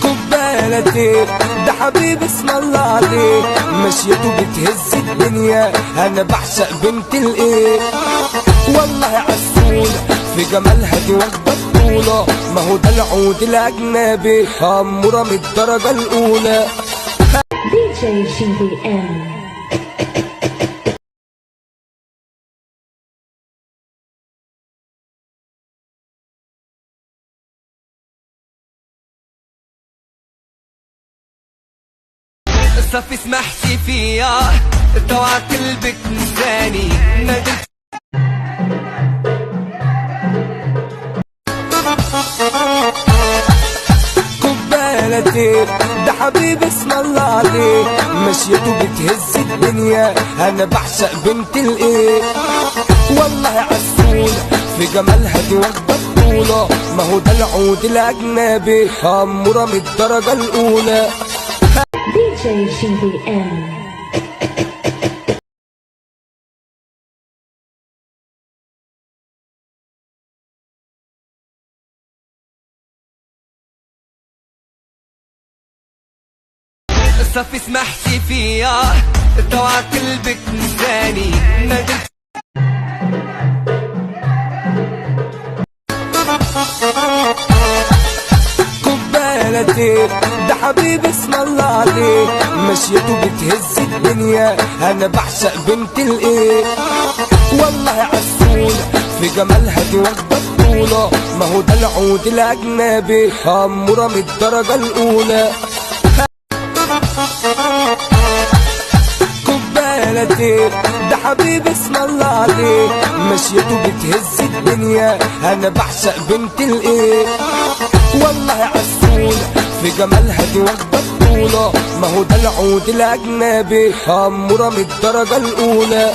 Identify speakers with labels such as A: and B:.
A: قبالتي ده حبيب اسم الله عليه، مشيته بتهز الدنيا، انا بعشق بنت الايه. والله عسولة في جمالها دي واخدة بطولة، ما هو ده العود الاجنبي، امورة من الدرجة الاولى.
B: DJ GBM.
C: صافي سمحتي فيا طوع قلبك نساني ما قلت
A: قبالتي ده حبيب اسم الله عليه، مشيته بتهز الدنيا، انا بعشق بنت الايه. والله عسولة في جمالها دي واخدة بطولة، ما هو ده العود الاجنبي، امورة من الدرجة الاولى.
B: DJ GBM.
C: صافي سمحتي فيا طوع قلبك نساني ما قلت
A: قبالتي ده حبيب اسم الله عليه، مشيته بتهز الدنيا، انا بعشق بنت الايه. والله عسولة في جمالها دي واخدة بطولة، ما هو ده العود الاجنبي، امورة من الدرجة الاولى. قبالتي ده حبيب اسم الله عليه، مشيته بتهز الدنيا، انا بعشق بنت الايه. والله عسولة في جمالها دي واخدة بطولة، ما هو ده العود الاجنبي، امورة من الدرجة الاولى.